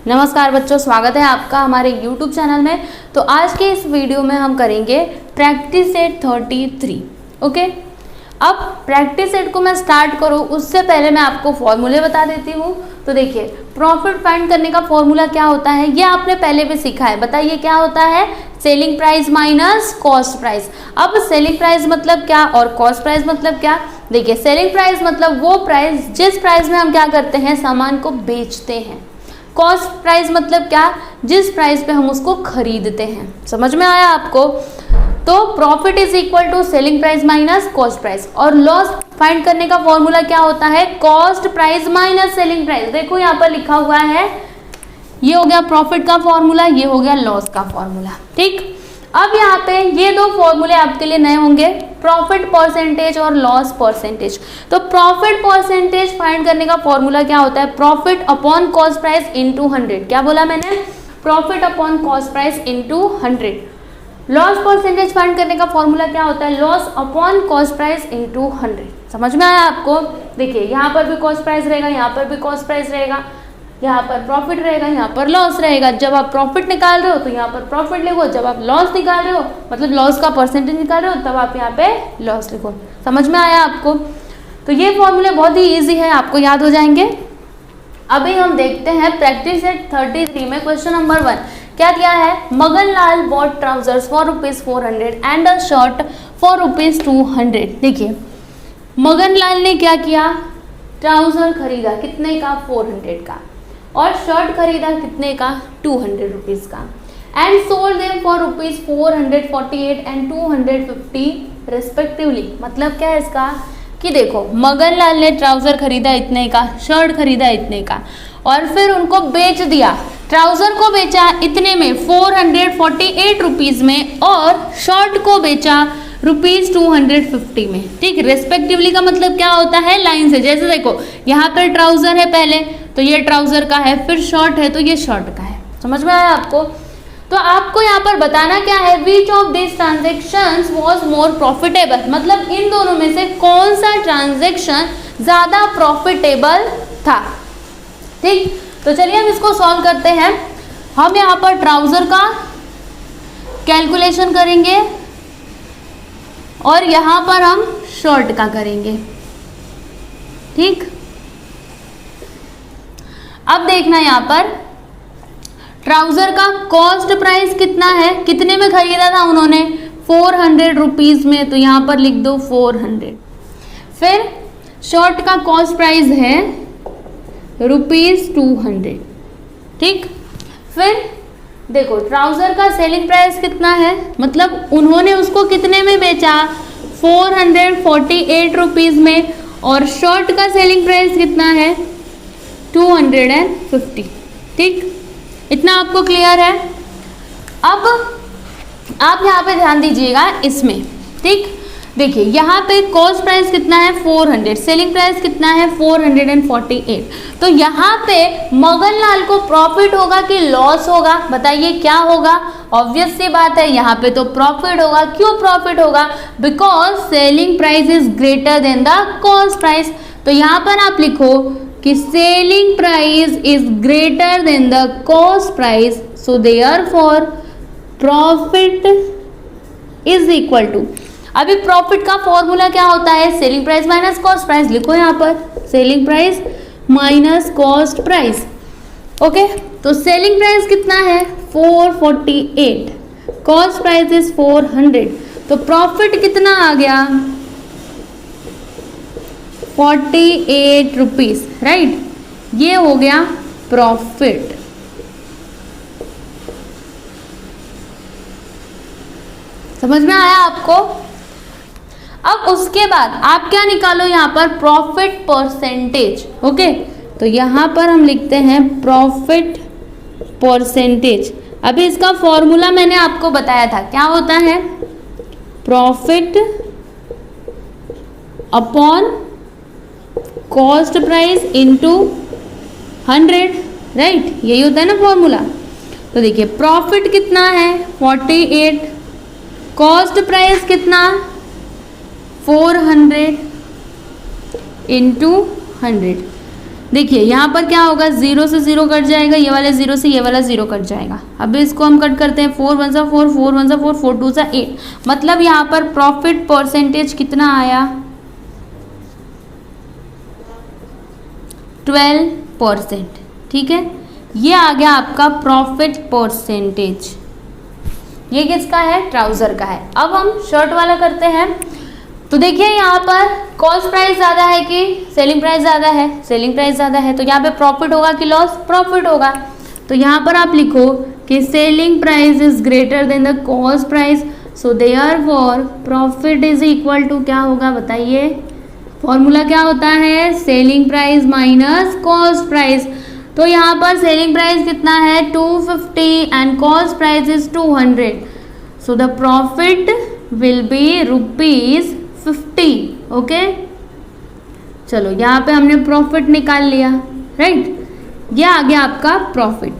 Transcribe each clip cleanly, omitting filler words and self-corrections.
नमस्कार बच्चों, स्वागत है आपका हमारे YouTube चैनल में। तो आज के इस वीडियो में हम करेंगे प्रैक्टिस सेट 33। ओके, अब प्रैक्टिस सेट को मैं स्टार्ट करूँ उससे पहले मैं आपको फॉर्मूले बता देती हूँ। तो देखिए, प्रॉफिट फाइंड करने का फॉर्मूला क्या होता है ये आपने पहले भी सीखा है। बताइए क्या होता है? Selling price minus cost price. अब सेलिंग प्राइस मतलब क्या और कॉस्ट प्राइस मतलब क्या? देखिए, सेलिंग प्राइस मतलब वो प्राइस जिस प्राइस में हम क्या करते हैं, सामान को बेचते हैं। कॉस्ट प्राइस मतलब क्या? जिस प्राइस पे हम उसको खरीदते हैं। समझ में आया आपको? तो profit is equal to selling price minus cost price. और लॉस फाइंड करने का फॉर्मूला क्या होता है? Cost price minus selling price. देखो यहाँ पर लिखा हुआ है, ये हो गया प्रॉफिट का फॉर्मूला, ये हो गया लॉस का फॉर्मूला। ठीक, अब यहाँ पे ये दो फॉर्मूले आपके लिए नए होंगे, प्रॉफिट परसेंटेज और लॉस परसेंटेज। तो प्रॉफिट परसेंटेज फाइंड करने का फॉर्मूला क्या होता है? Profit upon cost price into 100। क्या बोला मैंने? Profit upon cost price into 100। Loss percentage find करने का फॉर्मूला क्या होता है? Loss upon cost price into 100। समझ में आया आपको? देखिए, यहाँ पर भी कॉस्ट प्राइस रहेगा, यहाँ पर भी कॉस्ट प्राइस रहेगा, यहाँ पर प्रॉफिट रहेगा, यहाँ पर लॉस रहेगा। जब आप प्रॉफिट निकाल रहे हो तो यहाँ पर प्रॉफिट लिखो, जब आप लॉस निकाल रहे हो मतलब लॉस का परसेंटेज निकाल रहे हो तब आप यहाँ पे लॉस लिखो। समझ में आया आपको? तो ये फॉर्मूले बहुत ही इजी है, आपको याद हो जाएंगे। अभी हम देखते हैं प्रैक्टिस सेट 33 में क्वेश्चन नंबर 1 क्या दिया है? Magan Lal bought trousers for ₹400 and a shirt for ₹200। देखिए, मगन लाल ने क्या किया? ट्राउजर खरीदा, कितने का? 400 का, और शर्ट खरीदा कितने का? 200 रुपीज का। And sold them for ₹448 and 250 respectively. मतलब क्या है इसका कि देखो, मगन लाल ने ट्राउजर खरीदा इतने का, शर्ट खरीदा इतने का, और फिर उनको बेच दिया। ट्राउजर को बेचा इतने में 448 रुपीज में, और शर्ट को बेचा ₹250 में। ठीक, रेस्पेक्टिवली का मतलब क्या होता है? लाइन से। जैसे देखो, यहाँ पर ट्राउजर है पहले तो ये ट्राउजर का है, फिर शर्ट है तो ये शर्ट का है। समझ में आया आपको? तो आपको यहाँ पर बताना क्या है? Which of this transactions was more profitable. मतलब इन दोनों में से कौन सा ट्रांजेक्शन ज्यादा प्रॉफिटेबल था। ठीक, तो चलिए हम इसको सॉल्व करते हैं। हम यहाँ पर ट्राउजर का कैलकुलेशन करेंगे और यहाँ पर हम शर्ट का करेंगे। ठीक, अब देखना यहाँ पर ट्राउजर का कॉस्ट प्राइस कितना है, कितने में खरीदा था उन्होंने? 400 रुपीज में, तो यहाँ पर लिख दो 400। फिर शर्ट का कॉस्ट प्राइस है ₹200। ठीक, फिर देखो ट्राउजर का सेलिंग प्राइस कितना है, मतलब उन्होंने उसको कितने में बेचा? 448 रुपीज में, और शर्ट का सेलिंग प्राइस कितना है? 250। ठीक, इतना आपको क्लियर है? अब आप यहाँ पे ध्यान दीजिएगा इसमें। ठीक, देखिए यहाँ पे कॉस्ट प्राइस कितना है? 400, सेलिंग प्राइस कितना है? 448। तो यहाँ पे मगन लाल को प्रॉफिट होगा कि लॉस होगा? बताइए क्या होगा? ऑब्वियस सी बात है, यहाँ पे तो प्रॉफिट होगा। क्यों प्रॉफिट होगा? Because selling price is greater than the cost price. तो यहाँ पर आप लिखो कि selling price is greater than the cost price, so therefore profit is equal to. अभी प्रॉफिट का फॉर्मूला क्या होता है? Selling price minus cost price. लिखो यहाँ पर selling price minus cost price. Okay, तो सेलिंग प्राइस कितना है? 448, कॉस्ट प्राइस इज 400, तो प्रॉफिट कितना आ गया? 48 रुपीज। राइट, ये हो गया प्रॉफिट। समझ में आया आपको? अब उसके बाद आप क्या निकालो यहाँ पर? Profit percentage. ओके, तो यहाँ पर हम लिखते हैं प्रॉफिट परसेंटेज। अभी इसका फॉर्मूला मैंने आपको बताया था, क्या होता है? Profit upon cost price into 100। Right, यही होता है ना फॉर्मूला। तो देखिए, प्रॉफिट कितना है? 48, कॉस्ट प्राइस कितना? 400 इंटू 100। देखिए यहाँ पर क्या होगा, 0 से 0 कट जाएगा, ये वाले 0 से ये वाला 0 कट जाएगा। अब इसको हम कट करते हैं, 4 1 4, 4 1 4, 4 2 8। मतलब यहाँ पर प्रॉफिट परसेंटेज कितना आया, 12%। ठीक है, ये आ गया आपका प्रॉफिट परसेंटेज। ये किसका है, ट्राउजर का है। अब हम शर्ट वाला करते हैं। तो देखिए यहाँ पर कॉस्ट प्राइस ज़्यादा है कि सेलिंग प्राइस ज़्यादा है, सेलिंग प्राइस ज़्यादा है, तो यहाँ पे प्रॉफिट होगा कि लॉस, प्रॉफिट होगा। तो यहाँ पर आप लिखो कि selling price is greater than the cost price, so therefore profit is equal to क्या होगा बताइए, फॉर्मूला क्या होता है, selling price minus cost price. तो यहाँ पर सेलिंग प्राइस कितना है 250 and cost price is 200, so the profit will be ₹50। Okay, चलो यहाँ पे हमने प्रॉफिट निकाल लिया, राइट, ये आ गया आपका प्रॉफिट।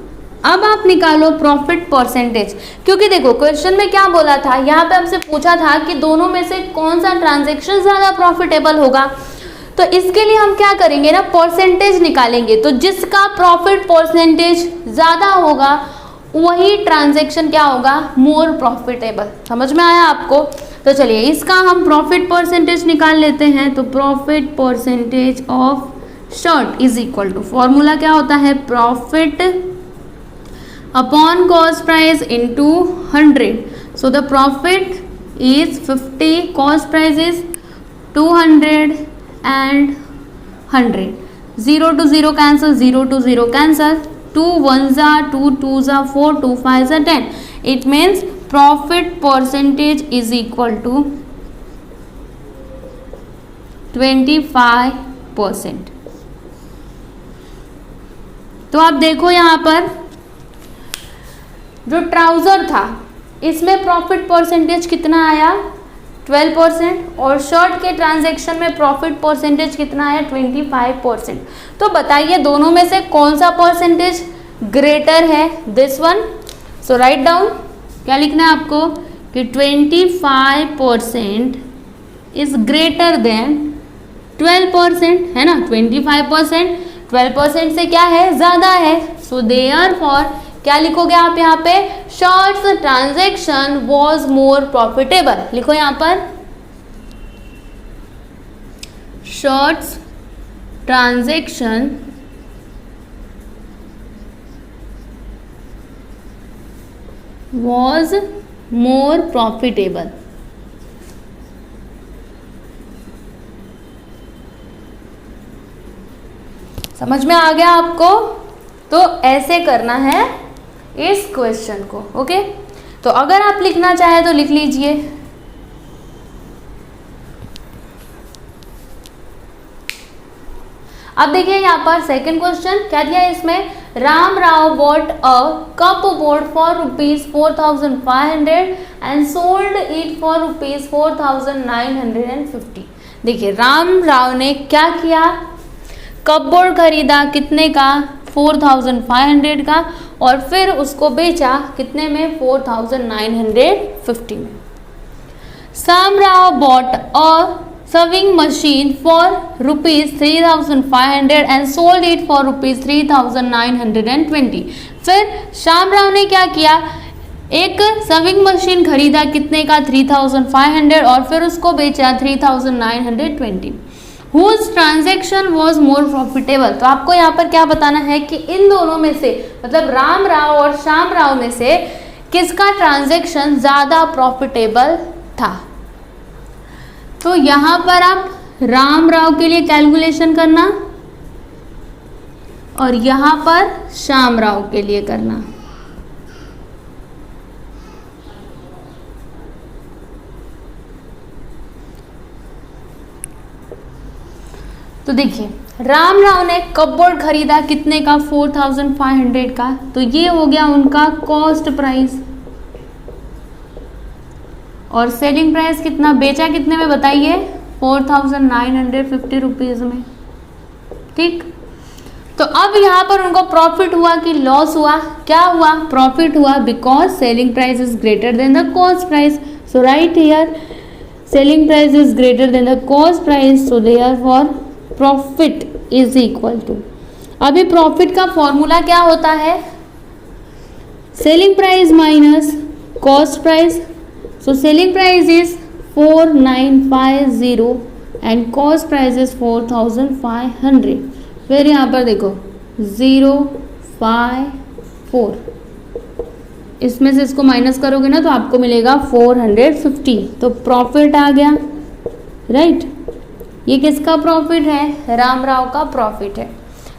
अब आप निकालो प्रॉफिट परसेंटेज, क्योंकि देखो क्वेश्चन में क्या बोला था, यहाँ पे हमसे पूछा था कि दोनों में से कौन सा ट्रांजैक्शन ज़्यादा प्रॉफिटेबल होगा। तो इसके लिए हम क्या करेंगे ना, परसेंटेज निकालेंगे। तो जिसका प्रॉफिट परसेंटेज ज़्यादा होगा वही ट्रांजैक्शन क्या होगा, मोर प्रॉफिटेबल। समझ में आया आपको? तो चलिए इसका हम प्रॉफिट परसेंटेज निकाल लेते हैं। तो profit percentage of shirt is equal to, formula क्या होता है, profit upon cost price into 100। So the profit is 50, cost price is 200 and 100। 0 to 0 cancel, 0 to 0 cancel, 2 1s are 2 2s are 4, 2 5s are 10. It means profit percentage is equal to 25%। तो आप देखो यहाँ पर जो trouser था इसमें profit percentage कितना आया 12%, और शर्ट के ट्रांजैक्शन में प्रॉफिट परसेंटेज कितना आया 25%। तो बताइए दोनों में से कौन सा परसेंटेज ग्रेटर है, this one. So write down, क्या लिखना है आपको कि 25% इज ग्रेटर देन 12%, है ना। 25% 12% से क्या है, ज़्यादा है। सो देयरफॉर क्या लिखोगे आप यहाँ पे, shorts transaction was more profitable. लिखो यहाँ पर shorts transaction was more profitable. समझ में आ गया आपको? तो ऐसे करना है इस क्वेश्चन को। ओके, तो अगर आप लिखना चाहे तो लिख लीजिए। अब देखिए यहाँ पर सेकंड क्वेश्चन क्या दिया है इसमें, Ram Rao bought a cup board for ₹4,500 and sold it for ₹4,950। देखिए राम राव ने क्या किया, कप बोर्ड खरीदा, कितने का, 4,500 का, और फिर उसको बेचा कितने में, 4,950 में। Sam Rao bought a sewing machine for ₹3,500 and sold it for ₹3,920। फिर श्याम राव ने क्या किया, एक सविंग मशीन खरीदा, कितने का, 3,500, और फिर उसको बेचा 3,920। Whose transaction was more profitable। तो आपको यहाँ पर क्या बताना है कि इन दोनों में से, मतलब राम राव और श्याम राव में से किसका ट्रांजैक्शन ज़्यादा प्रॉफिटेबल था। तो यहाँ पर आप राम राव के लिए कैलकुलेशन करना और यहाँ पर श्याम राव के लिए करना। तो देखिए राम राव ने कपबोर्ड खरीदा कितने का, 4,500 का, तो ये हो गया उनका कॉस्ट प्राइस, और सेलिंग प्राइस कितना, बेचा कितने में बताइए, 4,950 रुपीज़ में। ठीक, तो अब यहाँ पर उनको प्रॉफिट हुआ कि लॉस हुआ, क्या हुआ, प्रॉफिट हुआ, because selling price is greater than the cost price. So right here selling price is greater than the cost price, so therefore profit is equal to अभी प्रॉफिट का फॉर्मूला क्या होता है, selling price minus cost price. So selling price is 4950 and cost price is 4500। फिर यहाँ पर देखो 054, इसमें से इसको माइनस करोगे ना तो आपको मिलेगा 450। तो प्रॉफिट आ गया, राइट। ये किसका प्रॉफिट है, राम राव का प्रॉफिट है।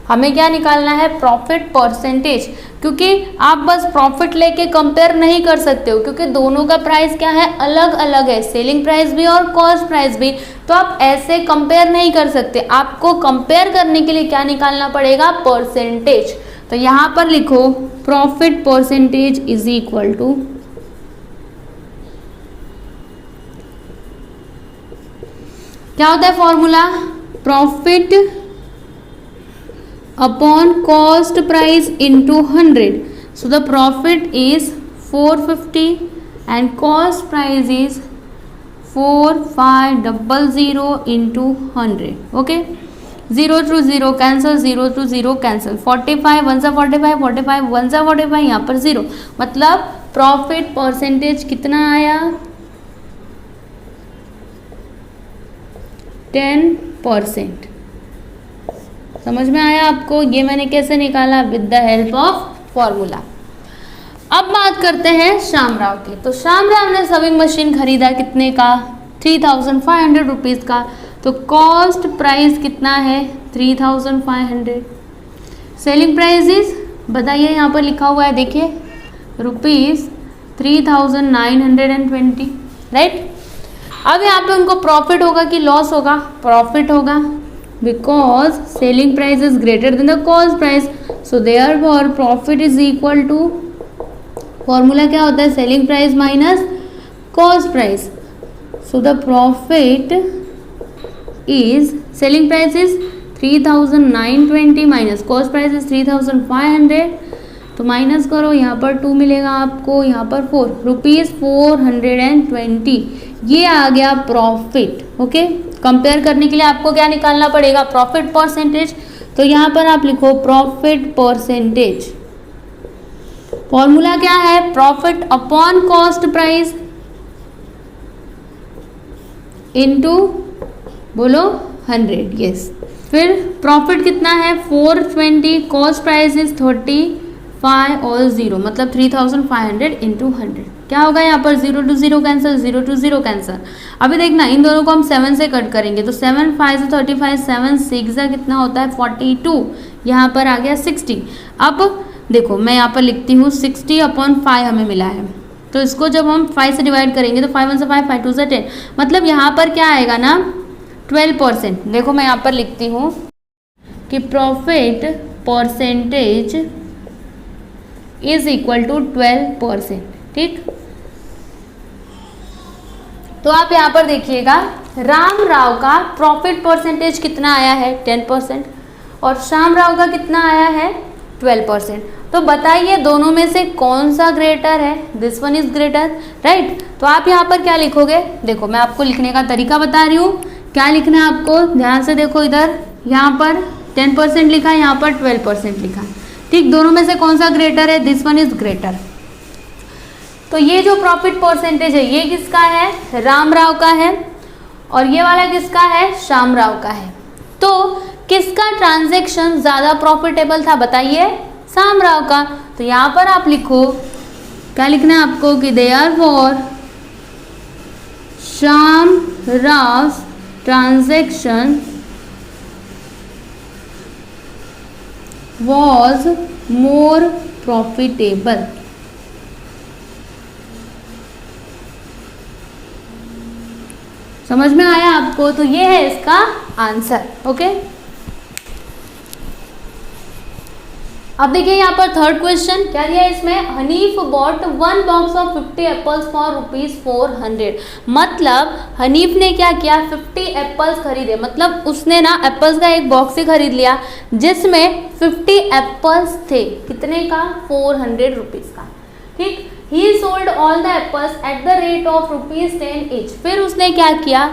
हमें क्या निकालना है, प्रॉफिट परसेंटेज, क्योंकि आप बस प्रॉफिट लेके कंपेयर नहीं कर सकते हो, क्योंकि दोनों का प्राइस क्या है, अलग अलग है, सेलिंग प्राइस भी और कॉस्ट प्राइस भी। तो आप ऐसे कंपेयर नहीं कर सकते, आपको कंपेयर करने के लिए क्या निकालना पड़ेगा, परसेंटेज। तो यहाँ पर लिखो profit percentage is equal to, क्या होता है formula, profit upon cost price into 100। So the profit is 450 and cost price is 4500 into 100। Okay, 0 to 0 cancel, 0 to 0 cancel, 45 1 सा 45, 45 1 सा 45, यहाँ पर 0, मतलब प्रॉफिट परसेंटेज कितना आया, 10%। समझ में आया आपको, ये मैंने कैसे निकाला, with the help of formula. अब बात करते हैं श्यामराव की। तो श्यामराव ने सविंग मशीन खरीदा कितने का, 3500 रुपीज़ का। तो कॉस्ट प्राइस कितना है, 3500। सेलिंग प्राइस इज, बताइए, यहाँ पर लिखा हुआ है देखिए, ₹3920, राइट। अब यहाँ पे उनको प्रॉफिट होगा कि लॉस होगा, प्रॉफिट होगा, because selling price is greater than the cost price. So therefore profit is equal to, formula क्या होता है, selling price minus cost price. So the profit is, selling price is 3920 minus cost price is 3500। तो minus करो, यहाँ पर 2 मिलेगा आपको, यहाँ पर 4, ₹420। ये आ गया प्रॉफिट। ओके, कंपेयर करने के लिए आपको क्या निकालना पड़ेगा, प्रॉफिट परसेंटेज। तो यहाँ पर आप लिखो प्रॉफिट परसेंटेज, फॉर्मूला क्या है, profit upon cost price into, बोलो, 100। यस, फिर प्रॉफिट कितना है, 420, कॉस्ट प्राइस इज 35 और 0, मतलब 3500 इंटू 100। क्या होगा यहाँ पर, 0 to 0 कैंसिल, 0 to 0 कैंसिल। अभी देखना, इन दोनों को हम 7 से कट करेंगे, तो 7 5 से 35, 7 6 का कितना होता है, 42। यहाँ पर आ गया 60। अब देखो मैं यहाँ पर लिखती हूँ 60/5 हमें मिला है, तो इसको जब हम 5 से डिवाइड करेंगे तो 5 1 से 5, 5 2 से 10, मतलब यहाँ पर क्या आएगा ना, 12%। देखो मैं यहाँ पर लिखती हूँ कि profit percentage is equal to 12%, ठीक। तो आप यहाँ पर देखिएगा, राम राव का प्रॉफिट परसेंटेज कितना आया है, 10%, और श्याम राव का कितना आया है, 12%। तो बताइए दोनों में से कौन सा ग्रेटर है, this one is greater, right. तो आप यहाँ पर क्या लिखोगे, देखो मैं आपको लिखने का तरीका बता रही हूँ, क्या लिखना है आपको, ध्यान से देखो इधर, यहाँ पर 10% लिखा है, यहाँ पर 12% लिखा है, ठीक। दोनों में से कौन सा ग्रेटर है, दिस वन इज ग्रेटर। तो ये जो प्रॉफिट परसेंटेज है ये किसका है, राम राव का है, और ये वाला किसका है, श्याम राव का है। तो किसका ट्रांजैक्शन ज़्यादा प्रॉफिटेबल था, बताइए, श्याम राव का। तो यहाँ पर आप लिखो, क्या लिखना है आपको कि therefore Shyam Rao transaction was more profitable। समझ में आया आपको, तो ये है इसका आंसर। ओके, अब देखिए यहाँ पर थर्ड क्वेश्चन क्या दिया है इसमें, Hanif bought 1 box of 50 apples for ₹400। मतलब हनीफ ने क्या किया, 50 एप्पल्स खरीदे, मतलब उसने ना एप्पल्स का एक बॉक्स ही खरीद लिया जिसमें 50 एप्पल्स थे, कितने का, 400 रुपीज़ का, ठीक। ही sold all the apples at the rate of ₹10 each. फिर उसने क्या किया,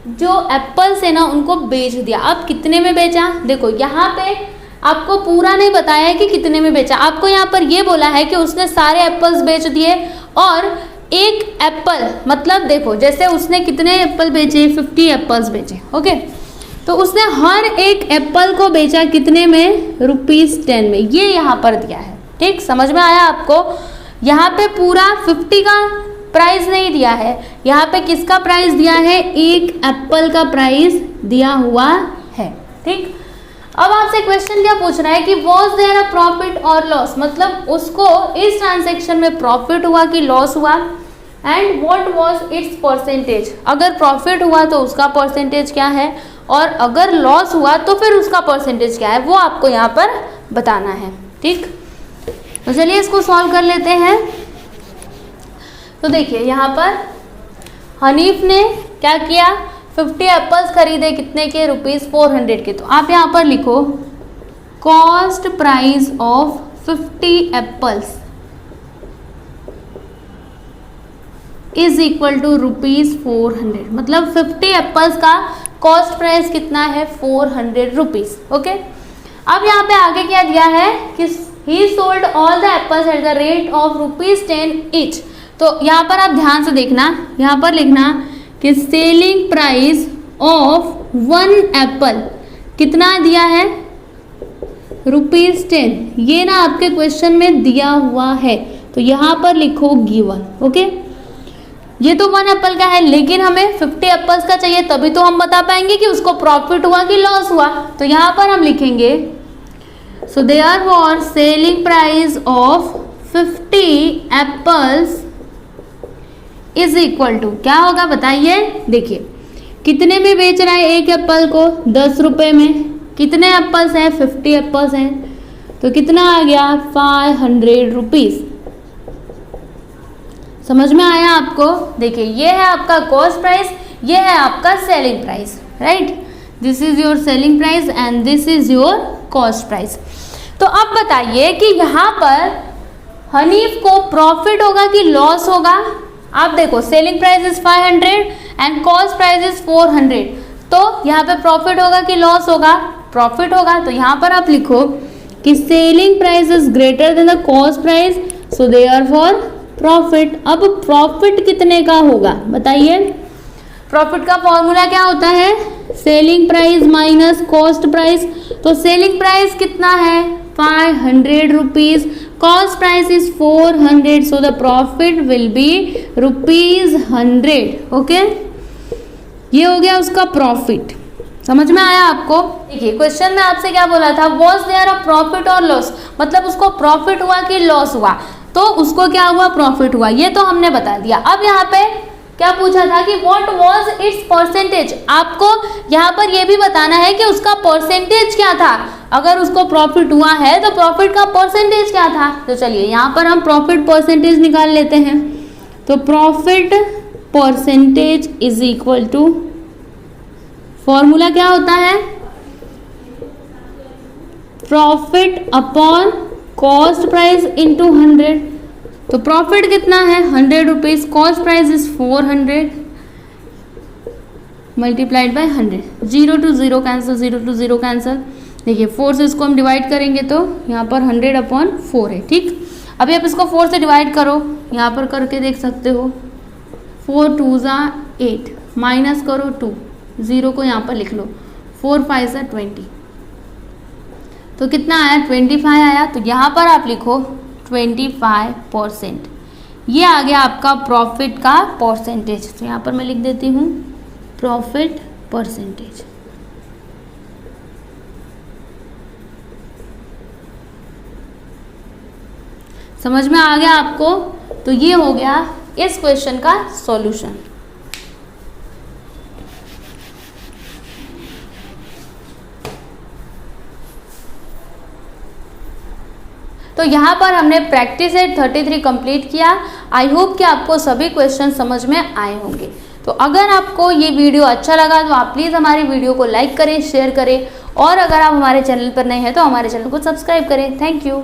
जो एप्पल्स है ना उनको बेच दिया। अब कितने में बेचा, देखो यहाँ पे आपको पूरा नहीं बताया है कि कितने में बेचा। आपको यहाँ पर ये बोला है कि उसने सारे एप्पल्स बेच दिए और एक एप्पल, मतलब देखो जैसे उसने कितने एप्पल बेचे, 50 एप्पल्स बेचे, ओके। तो उसने हर एक एप्पल को बेचा कितने में, ₹10 में, ये यहाँ पर दिया है। ठीक, समझ में आया आपको। यहाँ पे पूरा 50 का प्राइस नहीं दिया है, यहाँ पे किसका प्राइस दिया है, एक एप्पल का प्राइस दिया हुआ है। ठीक, अब आपसे क्वेश्चन क्या पूछ रहा है कि वॉज देयर अ प्रॉफिट और लॉस, मतलब उसको इस ट्रांजैक्शन में प्रॉफिट हुआ कि लॉस हुआ, and what was it's percentage, अगर प्रॉफिट हुआ तो उसका परसेंटेज क्या है, और अगर लॉस हुआ तो फिर उसका परसेंटेज क्या है, वो आपको यहाँ पर बताना है। ठीक, तो चलिए इसको सॉल्व कर लेते हैं। तो देखिए यहाँ पर हनीफ ने क्या किया, 50 एप्पल्स खरीदे, कितने के, ₹400 के। तो आप यहाँ पर लिखो cost price of 50 apples is equal to ₹400, मतलब 50 एप्पल्स का कॉस्ट प्राइस कितना है, ₹400। ओके, अब यहाँ पे आगे क्या दिया है कि ही sold all the apples at the rate of ₹10 each. तो यहाँ पर आप ध्यान से देखना, यहाँ पर लिखना कि सेलिंग प्राइस ऑफ 1 एप्पल कितना दिया है, ₹10। ये ना आपके क्वेश्चन में दिया हुआ है, तो यहाँ पर लिखो गिवन। ओके, ये तो 1 एप्पल का है, लेकिन हमें 50 एप्पल्स का चाहिए, तभी तो हम बता पाएंगे कि उसको प्रॉफिट हुआ कि लॉस हुआ। तो यहाँ पर हम लिखेंगे so therefore selling price of 50 apples is equal to, क्या होगा बताइए। देखिए कितने में बेच रहा है एक एप्पल को, 10 रुपये में। कितने एप्पल्स हैं, 50 एप्पल्स हैं, तो कितना आ गया, ₹500। समझ में आया आपको। देखिए ये है आपका कॉस्ट प्राइस, ये है आपका selling price, right. This is your selling price and this is your cost price. तो अब बताइए कि यहाँ पर हनीफ को प्रॉफिट होगा कि लॉस होगा। आप देखो selling price is 500 and cost price is 400, तो यहाँ पे प्रॉफिट होगा कि लॉस होगा, प्रॉफिट होगा। तो यहाँ पर आप लिखो कि selling price is greater than the cost price, so therefore profit. अब प्रॉफिट कितने का होगा बताइए। प्रॉफिट का फॉर्मूला क्या होता है, selling price minus cost price. तो सेलिंग प्राइस कितना है, ₹500, cost price is 400, so the profit will B ₹100। Okay, ये हो गया उसका प्रॉफिट। समझ में आया आपको। देखिए क्वेश्चन में आपसे क्या बोला था, वॉज देयर अ प्रॉफिट और लॉस, मतलब उसको प्रॉफिट हुआ कि लॉस हुआ, तो उसको क्या हुआ, प्रॉफिट हुआ, ये तो हमने बता दिया। अब यहाँ पे क्या पूछा था कि व्हाट वाज इट्स परसेंटेज, आपको यहाँ पर ये भी बताना है कि उसका परसेंटेज क्या था। अगर उसको प्रॉफिट हुआ है तो प्रॉफिट का परसेंटेज क्या था। तो चलिए यहाँ पर हम प्रॉफिट परसेंटेज निकाल लेते हैं। तो profit percentage is equal to, formula क्या होता है, profit upon cost price into 100। तो प्रॉफिट कितना है, ₹100, cost price is 400 multiplied by 100। 0 to 0 cancel, 0 to 0 cancel. देखिए 4 से इसको हम डिवाइड करेंगे तो यहाँ पर 100/4 है। ठीक, अभी आप इसको 4 से डिवाइड करो, यहाँ पर करके देख सकते हो। 4 2 8, माइनस करो 2, 0 को यहाँ पर लिख लो, 4 5 20, तो कितना आया, 25 आया। तो यहाँ पर आप लिखो 25%, ये आ गया आपका प्रॉफिट का परसेंटेज। तो यहाँ पर मैं लिख देती हूँ प्रॉफिट परसेंटेज। समझ में आ गया आपको। तो ये हो गया इस क्वेश्चन का सॉल्यूशन। तो यहाँ पर हमने प्रैक्टिस सेट 33 कंप्लीट किया। आई होप कि आपको सभी क्वेश्चन समझ में आए होंगे। तो अगर आपको ये वीडियो अच्छा लगा तो आप प्लीज़ हमारी वीडियो को लाइक करें, शेयर करें, और अगर आप हमारे चैनल पर नए हैं तो हमारे चैनल को सब्सक्राइब करें। Thank you.